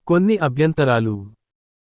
కొన్ని అభ్యంతరాలు.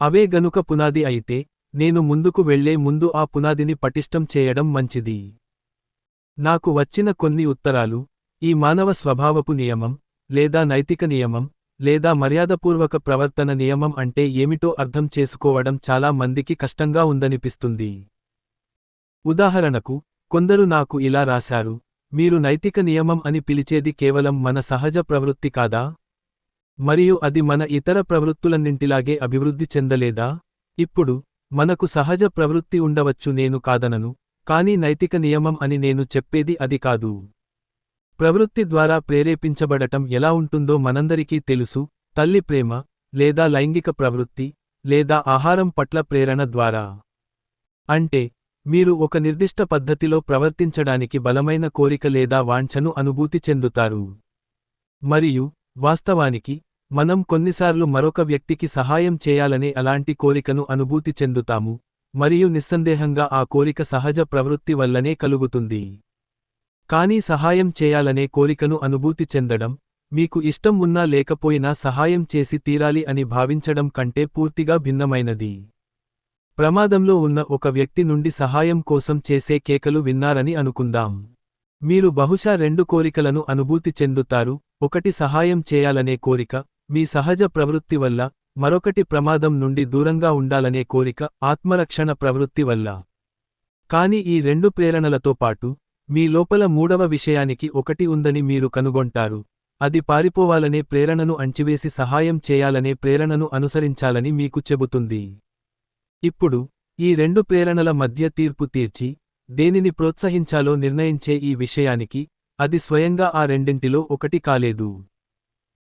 అవే గనుక పునాది అయితే, నేను ముందుకు వెళ్లే ముందు ఆ పునాదిని పటిష్టం చేయడం మంచిది. నాకు వచ్చిన కొన్ని ఉత్తరాలు, ఈ మానవ స్వభావపు నియమం, లేదా నైతిక నియమం, లేదా మర్యాదపూర్వక ప్రవర్తన నియమం అంటే ఏమిటో అర్థం చేసుకోవడం చాలా మందికి కష్టంగా ఉందనిపిస్తుంది. ఉదాహరణకు, కొందరు నాకు ఇలా రాశారు, మీరు నైతిక నియమం అని పిలిచేది కేవలం మన సహజ ప్రవృత్తి కాదా? మరియు అది మన ఇతర ప్రవృత్తులన్నింటిలాగే అభివృద్ధి చెందలేదా? ఇప్పుడు, మనకు సహజ ప్రవృత్తి ఉండవచ్చు, నేను కాదనను, కానీ నైతిక నియమం అని నేను చెప్పేది అది కాదు. ప్రవృత్తి ద్వారా ప్రేరేపించబడటం ఎలా ఉంటుందో మనందరికీ తెలుసు, తల్లి ప్రేమ, లేదా లైంగిక ప్రవృత్తి, లేదా ఆహారం పట్ల ప్రేరణ ద్వారా. అంటే, మీరు ఒక నిర్దిష్ట పద్ధతిలో ప్రవర్తించడానికి బలమైన కోరిక లేదా వాంఛను అనుభూతి చెందుతారు. మరియు, వాస్తవానికి, మనం కొన్నిసార్లు మరొక వ్యక్తికి సహాయం చేయాలనే అలాంటి కోరికను అనుభూతి చెందుతాము, మరియు నిస్సందేహంగా ఆ కోరిక సహజ ప్రవృత్తి వల్లనే కలుగుతుంది. కానీ సహాయం చేయాలనే కోరికను అనుభూతి చెందడం, మీకు ఇష్టం ఉన్నా లేకపోయినా సహాయం చేసి తీరాలి అని భావించడం కంటే పూర్తిగా భిన్నమైనది. ప్రమాదంలో ఉన్న ఒక వ్యక్తి నుండి సహాయం కోసం చేసే కేకలు విన్నారని అనుకుందాం. మీరు బహుశా రెండు కోరికలను అనుభూతి చెందుతారు, ఒకటి సహాయం చేయాలనే కోరిక, మీ సహజ ప్రవృత్తి వల్ల, మరొకటి ప్రమాదం నుండి దూరంగా ఉండాలనే కోరిక, ఆత్మరక్షణ ప్రవృత్తి వల్ల. కాని ఈ రెండు ప్రేరణలతో పాటు, మీ లోపల మూడవ విషయానికి ఒకటి ఉందని మీరు కనుగొంటారు, అది పారిపోవాలనే ప్రేరణను అణచివేసి సహాయం చేయాలనే ప్రేరణను అనుసరించాలని మీకు చెబుతుంది. ఇప్పుడు, ఈ రెండు ప్రేరణల మధ్య తీర్పు తీర్చి, దేనిని ప్రోత్సహించాలో నిర్ణయించే ఈ విషయానికి, అది స్వయంగా ఆ రెండింటిలో ఒకటి కాలేదు.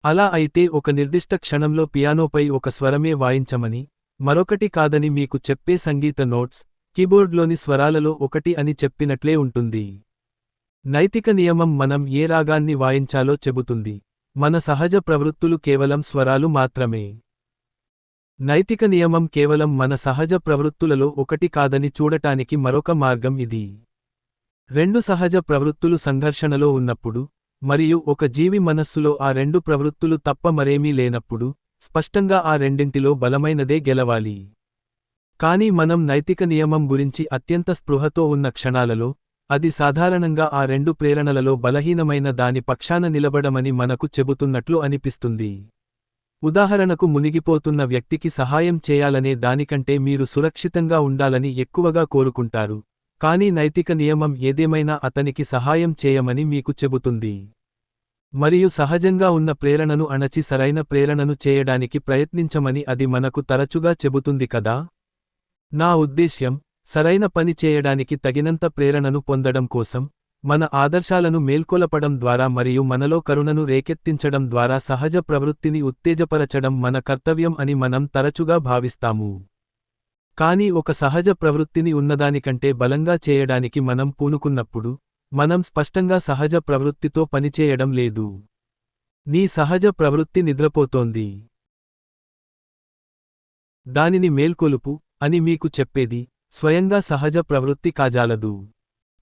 అలా అయితే ఒక నిర్దిష్ట క్షణంలో పియానోపై ఒక స్వరమే వాయించమని, మరొకటి కాదని మీకు చెప్పే సంగీత నోట్స్, కీబోర్డ్లోని స్వరాలలో ఒకటి అని చెప్పినట్లే ఉంటుంది. నైతిక నియమం మనం ఏ రాగాన్ని వాయించాలో చెబుతుంది, మన సహజ ప్రవృత్తులు కేవలం స్వరాలు మాత్రమే. నైతిక నియమం కేవలం మన సహజ ప్రవృత్తులలో ఒకటి కాదని చూడటానికి మరొక మార్గం ఇది. రెండు సహజ ప్రవృత్తులు సంఘర్షణలో ఉన్నప్పుడు, మరియు ఒక జీవి మనస్సులో ఆ రెండు ప్రవృత్తులు తప్ప మరేమీ లేనప్పుడు, స్పష్టంగా ఆ రెండింటిలో బలమైనదే గెలవాలి. కానీ మనం నైతిక నియమం గురించి అత్యంత స్పృహతో ఉన్న క్షణాలలో, అది సాధారణంగా ఆ రెండు ప్రేరణలలో బలహీనమైన దాని పక్షాన నిలబడమని మనకు చెబుతున్నట్లు అనిపిస్తుంది. ఉదాహరణకు, మునిగిపోతున్న వ్యక్తికి సహాయం చేయాలనే దానికంటే మీరు సురక్షితంగా ఉండాలని ఎక్కువగా కోరుకుంటారు, కానీ నైతిక నియమం ఏదేమైనా అతనికి సహాయం చేయమని మీకు చెబుతుంది. మరియు సహజంగా ఉన్న ప్రేరణను అణచి సరైన ప్రేరణను చేయడానికి ప్రయత్నించమని అది మనకు తరచుగా చెబుతుంది కదా? నా ఉద్దేశ్యం, సరైన పని చేయడానికి తగినంత ప్రేరణను పొందడం కోసం, మన ఆదర్శాలను మేల్కొలపడం ద్వారా మరియు మనలో కరుణను రేకెత్తించడం ద్వారా సహజ ప్రవృత్తిని ఉత్తేజపరచడం మన కర్తవ్యం అని మనం తరచుగా భావిస్తాము. కానీ ఒక సహజ ప్రవృత్తిని ఉన్నదానికంటే బలంగా చేయడానికి మనం పూనుకున్నప్పుడు, మనం స్పష్టంగా సహజ ప్రవృత్తితో పనిచేయడం లేదు. నీ సహజ ప్రవృత్తి నిద్రపోతోంది. దానిని మేల్కొలుపు అని మీకు చెప్పేది, స్వయంగా సహజ ప్రవృత్తి కాజాలదు.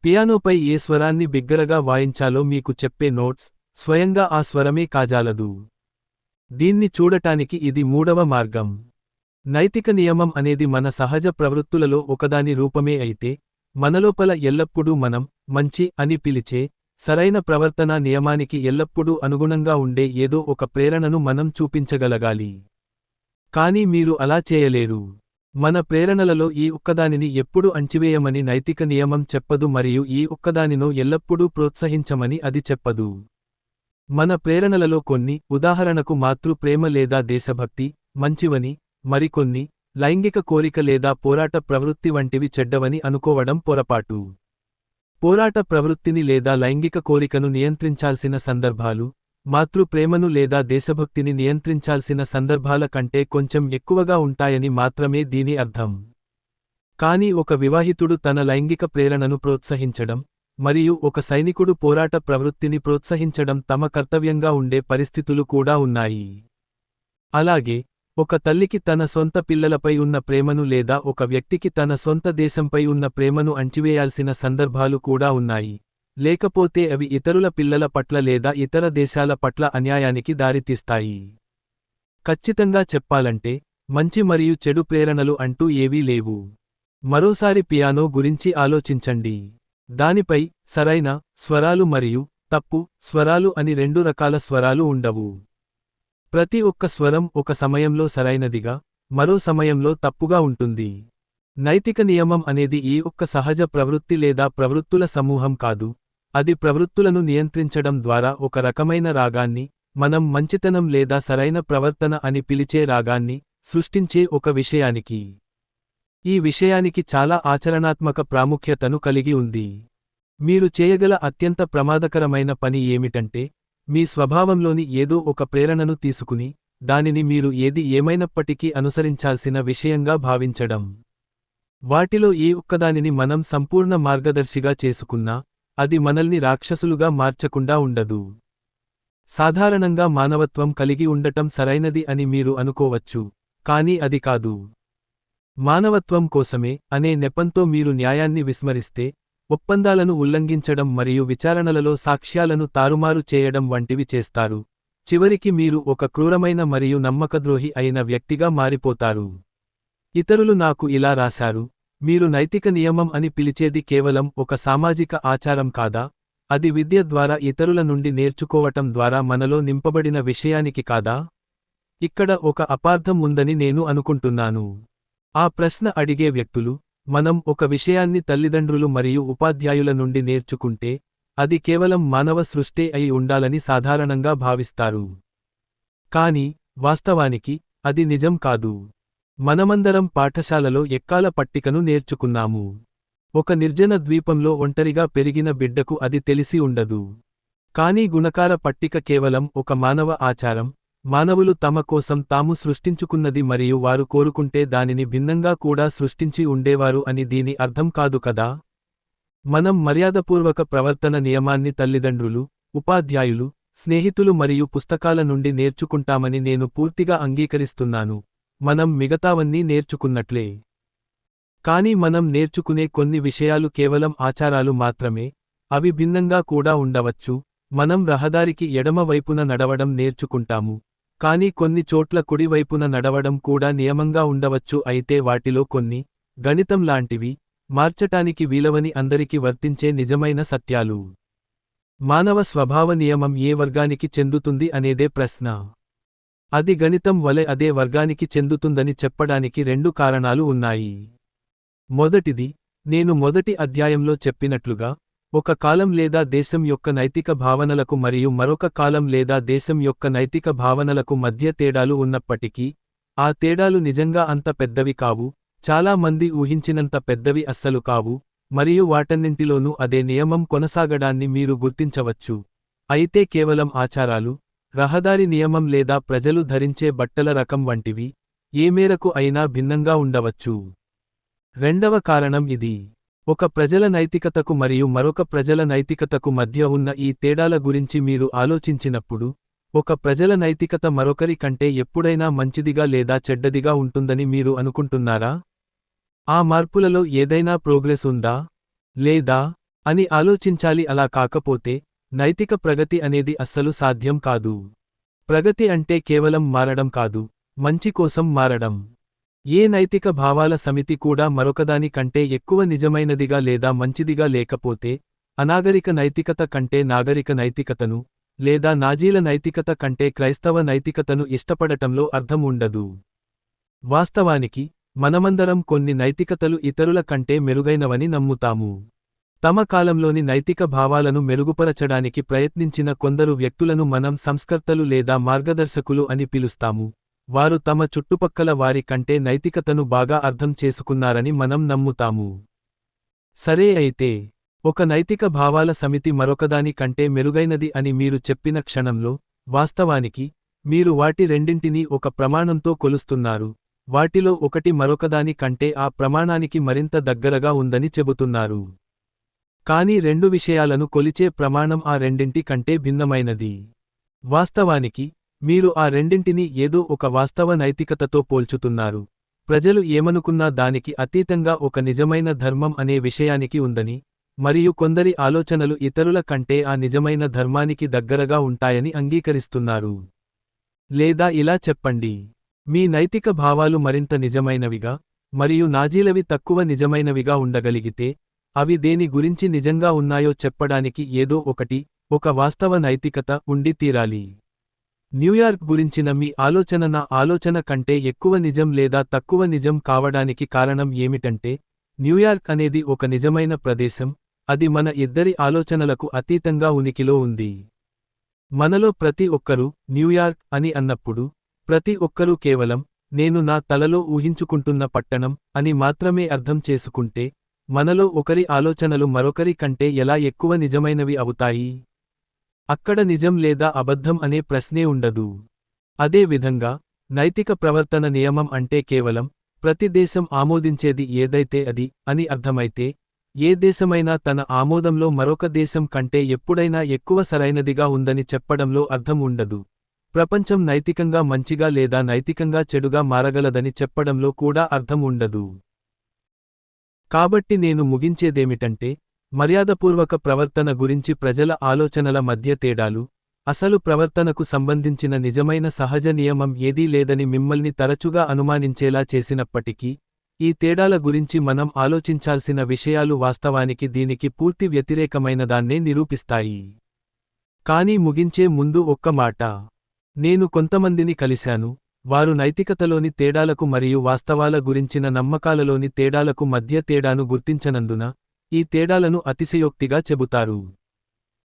పియానోపై ఏ స్వరాన్ని బిగ్గరగా వాయించాలో మీకు చెప్పే నోట్స్, స్వయంగా ఆ స్వరమే కాజాలదు. దీన్ని చూడటానికి ఇది మూడవ మార్గం. నైతిక నియమం అనేది మన సహజ ప్రవృత్తులలో ఒకదాని రూపమే అయితే, మనలోపల ఎల్లప్పుడూ మనం, మంచి అని పిలిచే, సరైన ప్రవర్తనా నియమానికి ఎల్లప్పుడూ అనుగుణంగా ఉండే ఏదో ఒక ప్రేరణను మనం చూపించగలగాలి. కానీ మీరు అలా చేయలేరు. మన ప్రేరణలలో ఈ ఒక్కదానిని ఎప్పుడూ అణచివేయమని నైతిక నియమం చెప్పదు మరియు ఈ ఒక్కదానినో ఎల్లప్పుడూ ప్రోత్సహించమని అది చెప్పదు. మన ప్రేరణలలో కొన్ని, ఉదాహరణకు మాతృ ప్రేమ లేదా దేశభక్తి, మంచివని, మరికొన్ని, లైంగిక కోరిక లేదా పోరాట ప్రవృత్తి వంటివి చెడ్డవని అనుకోవడం పొరపాటు. పోరాట ప్రవృత్తిని లేదా లైంగిక కోరికను నియంత్రించాల్సిన సందర్భాలు, మాతృ ప్రేమను లేదా దేశభక్తిని నియంత్రించాల్సిన సందర్భాల కంటే కొంచెం ఎక్కువగా ఉంటాయని మాత్రమే దీని అర్థం. కానీ ఒక వివాహితుడు తన లైంగిక ప్రేరణను ప్రోత్సహించడం, మరియు ఒక సైనికుడు పోరాట ప్రవృత్తిని ప్రోత్సహించడం తమ కర్తవ్యంగా ఉండే పరిస్థితులు కూడా ఉన్నాయి. అలాగే, ఒక తల్లికి తన సొంత పిల్లలపై ఉన్న ప్రేమను లేదా ఒక వ్యక్తికి తన సొంత దేశంపై ఉన్న ప్రేమను అణచివేయాల్సిన సందర్భాలు కూడా ఉన్నాయి, లేకపోతే అవి ఇతరుల పిల్లల పట్ల లేదా ఇతర దేశాల పట్ల అన్యాయానికి దారితీస్తాయి. ఖచ్చితంగా చెప్పాలంటే మంచి మరియు చెడు ప్రేరణలు అంటూ ఏవీ లేవు. మరోసారి పియానో గురించి ఆలోచించండి. దానిపై సరైన స్వరాలు మరియు తప్పు స్వరాలు అని రెండు రకాల స్వరాలు ఉండవు. ప్రతి ఒక్క స్వరం ఒక సమయంలో సరైనదిగా, మరో సమయంలో తప్పుగా ఉంటుంది. నైతిక నియమం అనేది ఈ ఒక్క సహజ ప్రవృత్తి లేదా ప్రవృత్తుల సమూహం కాదు, అది ప్రవృత్తులను నియంత్రించడం ద్వారా ఒక రకమైన రాగాన్ని, మనం మంచితనం లేదా సరైన ప్రవర్తన అని పిలిచే రాగాన్ని, సృష్టించే ఒక విషయానికి. ఈ విషయానికి చాలా ఆచరణాత్మక ప్రాముఖ్యతను కలిగి ఉంది. మీరు చేయగల అత్యంత ప్రమాదకరమైన పని ఏమిటంటే, మీ స్వభావంలోని ఏదో ఒక ప్రేరణను తీసుకుని, దానిని మీరు ఏది ఏమైనప్పటికీ అనుసరించాల్సిన విషయంగా భావించడం. వాటిలో ఏ ఒక్కదానిని మనం సంపూర్ణ మార్గదర్శిగా చేసుకున్నా, అది మనల్ని రాక్షసులుగా మార్చకుండా ఉండదు. సాధారణంగా మానవత్వం కలిగి ఉండటం సరైనది అని మీరు అనుకోవచ్చు, కానీ అది కాదు. మానవత్వం కోసమే అనే నెపంతో మీరు న్యాయాన్ని విస్మరిస్తే, ఒప్పందాలను ఉల్లంఘించడం మరియు విచారణలలో సాక్ష్యాలను తారుమారు చేయడం వంటివి చేస్తారు. చివరికి మీరు ఒక క్రూరమైన మరియు నమ్మకద్రోహి అయిన వ్యక్తిగా మారిపోతారు. ఇతరులు నాకు ఇలా రాశారు, మీరు నైతిక నియమం అని పిలిచేది కేవలం ఒక సామాజిక ఆచారం కాదా? అది విద్య ద్వారా ఇతరుల నుండి నేర్చుకోవటం ద్వారా మనలో నింపబడిన విషయానికి కాదా? ఇక్కడ ఒక అపార్థం ఉందని నేను అనుకుంటున్నాను. ఆ ప్రశ్న అడిగే వ్యక్తులు, మనం ఒక విషయాన్ని తల్లిదండ్రులు మరియు ఉపాధ్యాయుల నుండి నేర్చుకుంటే, అది కేవలం మానవ సృష్టే అయి ఉండాలని సాధారణంగా భావిస్తారు. కానీ వాస్తవానికి అది నిజం కాదు. మనమందరం పాఠశాలలో ఎక్కాల పట్టికను నేర్చుకున్నాము. ఒక నిర్జన ద్వీపంలో ఒంటరిగా పెరిగిన బిడ్డకు అది తెలిసి ఉండదు. కానీ గుణకార పట్టిక కేవలం ఒక మానవ ఆచారం, మానవులు తమ కోసం తాము సృష్టించుకున్నది మరియు వారు కోరుకుంటే దానిని భిన్నంగా కూడా సృష్టించి ఉండేవారు అని దీని అర్థం కాదు కదా. మనం మర్యాదపూర్వక ప్రవర్తన నియమాన్ని తల్లిదండ్రులు, ఉపాధ్యాయులు, స్నేహితులు మరియు పుస్తకాల నుండి నేర్చుకుంటామని నేను పూర్తిగా అంగీకరిస్తున్నాను. మనం మిగతావన్నీ నేర్చుకున్నట్లే. కానీ మనం నేర్చుకునే కొన్ని విషయాలు కేవలం ఆచారాలు మాత్రమే, అవి భిన్నంగా కూడా ఉండవచ్చు. మనం రహదారికి ఎడమ వైపున నడవడం నేర్చుకుంటాము, కానీ కొన్ని చోట్ల కుడి వైపున నడవడం కూడా నియమంగా ఉండవచ్చు. అయితే వాటిలో కొన్ని, గణితం లాంటివి, మార్చటానికి వీలవని అందరికి వర్తించే నిజమైన సత్యాలు. మానవ స్వభావ నియమం ఏ వర్గానికి చెందుతుంది అనేదే ప్రశ్న. అది గణితం వలె అదే వర్గానికి చెందుతుందని చెప్పడానికి రెండు కారణాలు ఉన్నాయి. మొదటిది, నేను మొదటి అధ్యాయంలో చెప్పినట్లుగా, ఒక కాలం లేదా దేశం యొక్క నైతిక భావనలకు మరియు మరొక కాలం లేదా దేశం యొక్క నైతిక భావనలకు మధ్య తేడాలు ఉన్నప్పటికీ, ఆ తేడాలు నిజంగా అంత పెద్దవి కావు, చాలా మంది ఊహించినంత పెద్దవి అస్సలు కావు, మరియు వాటన్నింటిలోనూ అదే నియమం కొనసాగడాన్ని మీరు గుర్తించవచ్చు. అయితే కేవలం ఆచారాలు, రహదారి నియమం లేదా ప్రజలు ధరించే బట్టల రకం వంటివి, ఏ మేరకు అయినా భిన్నంగా ఉండవచ్చు. రెండవ కారణం ఇది. ఒక ప్రజల నైతికతకు మరియు మరొక ప్రజల నైతికతకు మధ్య ఉన్న ఈ తేడాల గురించి మీరు ఆలోచించినప్పుడు, ఒక ప్రజల నైతికత మరొకరి కంటే ఎప్పుడైనా మంచిదిగా లేదా చెడ్డదిగా ఉంటుందని మీరు అనుకుంటున్నారా? ఆ మార్పులలో ఏదైనా ప్రోగ్రెస్ ఉందా? లేదా? అని ఆలోచించాలి. అలా కాకపోతే, నైతిక ప్రగతి అనేది అస్సలు సాధ్యం కాదు. ప్రగతి అంటే కేవలం మారడం కాదు, మంచి కోసం మారడం. ఏ నైతిక భావాల సమితి కూడా మరొకదాని కంటే ఎక్కువ నిజమైనదిగా లేదా మంచిదిగా లేకపోతే, అనాగరిక నైతికత కంటే నాగరిక నైతికతను, లేదా నాజీల నైతికత కంటే క్రైస్తవ నైతికతను ఇష్టపడటంలో అర్థం ఉండదు. వాస్తవానికి, మనమందరం కొన్ని నైతికతలు ఇతరుల కంటే మెరుగైనవని నమ్ముతాము. తమ కాలంలోని నైతిక భావాలను మెరుగుపరచడానికి ప్రయత్నించిన కొందరు వ్యక్తులను మనం సంస్కర్తలు లేదా మార్గదర్శకులు అని పిలుస్తాము. వారు తమ చుట్టుపక్కల వారి కంటే నైతికతను బాగా అర్థం చేసుకున్నారని మనం నమ్ముతాము. సరే, అయితే ఒక నైతిక భావాల సమితి మరొకదాని కంటే మెరుగైనది అని మీరు చెప్పిన క్షణంలో, వాస్తవానికి, మీరు వాటి రెండింటినీ ఒక ప్రమాణంతో కొలుస్తున్నారు. వాటిలో ఒకటి మరొకదాని కంటే ఆ ప్రమాణానికి మరింత దగ్గరగా ఉందని చెబుతున్నారు. కానీ రెండు విషయాలను కొలిచే ప్రమాణం ఆ రెండింటి కంటే భిన్నమైనది. వాస్తవానికి, మీరు ఆ రెండింటినీ ఏదో ఒక వాస్తవ నైతికతతో పోల్చుతున్నారు. ప్రజలు ఏమనుకున్నా దానికి అతీతంగా ఒక నిజమైన ధర్మం అనే విషయానికి ఉందని, మరియు కొందరి ఆలోచనలు ఇతరుల కంటే ఆ నిజమైన ధర్మానికి దగ్గరగా ఉంటాయని అంగీకరిస్తున్నారు. లేదా ఇలా చెప్పండి. మీ నైతిక భావాలు మరింత నిజమైనవిగా, మరియు నాజీలవి తక్కువ నిజమైనవిగా ఉండగలిగితే, అవి దేని గురించి నిజంగా ఉన్నాయో చెప్పడానికి ఏదో ఒకటి, ఒక వాస్తవ నైతికత ఉండి తీరాలి. న్యూయార్క్ గురించిన మీ ఆలోచన నా ఆలోచన కంటే ఎక్కువ నిజం లేదా తక్కువ నిజం కావడానికి కారణం ఏమిటంటే, న్యూయార్క్ అనేది ఒక నిజమైన ప్రదేశం, అది మన ఇద్దరి ఆలోచనలకు అతీతంగా ఉనికిలో ఉంది. మనలో ప్రతి ఒక్కరూ న్యూయార్క్ అని అన్నప్పుడు, ప్రతి ఒక్కరూ కేవలం నేను నా తలలో ఊహించుకుంటున్న పట్టణం అని మాత్రమే అర్థం చేసుకుంటే, మనలో ఒకరి ఆలోచనలు మరొకరి కంటే ఎలా ఎక్కువ నిజమైనవి అవుతాయి? అక్కడ నిజం లేదా అబద్ధం అనే ప్రశ్నే ఉండదు. అదే విధంగా, నైతిక ప్రవర్తన నియమం అంటే కేవలం ప్రతి దేశం ఆమోదించేది ఏదైతే అది అని అర్థమైతే, ఏ దేశమైనా తన ఆమోదంలో మరొక దేశం కంటే ఎప్పుడైనా ఎక్కువ సరైనదిగా ఉందని చెప్పడంలో అర్థం ఉండదు. ప్రపంచం నైతికంగా మంచిగా లేదా నైతికంగా చెడుగా మారగలదని చెప్పడంలో కూడా అర్థం ఉండదు. కాబట్టి నేను ముగించేదేమిటంటే, మర్యాదపూర్వక ప్రవర్తన గురించి ప్రజల ఆలోచనల మధ్య తేడాలు, అసలు ప్రవర్తనకు సంబంధించిన నిజమైన సహజ నియమం ఏదీ లేదని మిమ్మల్ని తరచుగా అనుమానించేలా చేసినప్పటికీ, ఈ తేడాల గురించి మనం ఆలోచించాల్సిన విషయాలు వాస్తవానికి దీనికి పూర్తి వ్యతిరేకమైనదాన్నే నిరూపిస్తాయి. కానీ ముగించే ముందు ఒక్క మాట. నేను కొంతమందిని కలిశాను, వారు నైతికతలోని తేడాలకు మరియు వాస్తవాల గురించిన నమ్మకాలలోని తేడాలకు మధ్య తేడాను గుర్తించనందున, ఈ తేడాలను అతిశయోక్తిగా చెబుతారు.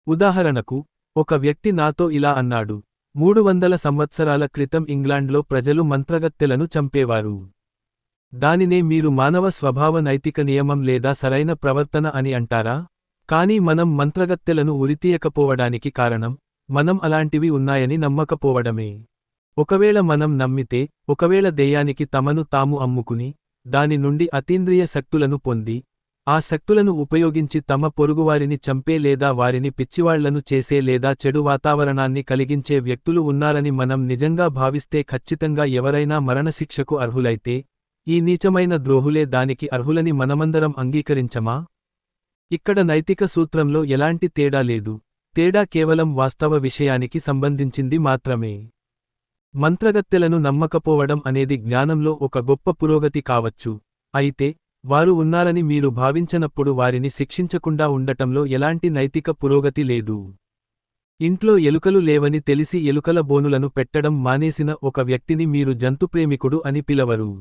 ఉదాహరణకు, ఒక వ్యక్తి నాతో ఇలా అన్నాడు, 300 సంవత్సరాల క్రితం ఇంగ్లాండ్లో ప్రజలు మంత్రగత్తెలను చంపేవారు. దానినే మీరు మానవ స్వభావ నైతిక నియమం లేదా సరైన ప్రవర్తన అని అంటారా? కానీ మనం మంత్రగత్తెలను ఉరితీయకపోవడానికి కారణం, మనం అలాంటివి ఉన్నాయని నమ్మకపోవడమే. ఒకవేళ మనం నమ్మితే, ఒకవేళ దెయ్యానికి తమను తాము అమ్ముకుని, దాని నుండి అతీంద్రియ శక్తులను పొంది, ఆ శక్తులను ఉపయోగించి తమ పొరుగువారిని చంపే లేదా వారిని పిచ్చివాళ్లను చేసే లేదా చెడు వాతావరణాన్ని కలిగించే వ్యక్తులు ఉన్నారని మనం నిజంగా భావిస్తే ఖచ్చితంగా ఎవరైనా మరణశిక్షకు అర్హులైతే, ఈ నీచమైన ద్రోహులే దానికి అర్హులని మనమందరం అంగీకరించమా? ఇక్కడ నైతిక సూత్రంలో ఎలాంటి తేడా లేదు. తేడా కేవలం వాస్తవ విషయానికి సంబంధించింది మాత్రమే. మంత్రగత్తెలను నమ్మకపోవడం అనేది జ్ఞానంలో ఒక గొప్ప పురోగతి కావచ్చు. అయితే, వారు ఉన్నారని మీరు భావించనప్పుడు వారిని శిక్షించకుండా ఉండటంలో ఎలాంటి నైతిక పురోగతి లేదు. ఇంట్లో ఎలుకలు లేవని తెలిసి ఎలుకల బోనులను పెట్టడం మానేసిన ఒక వ్యక్తిని మీరు జంతుప్రేమికుడు అని పిలవరు.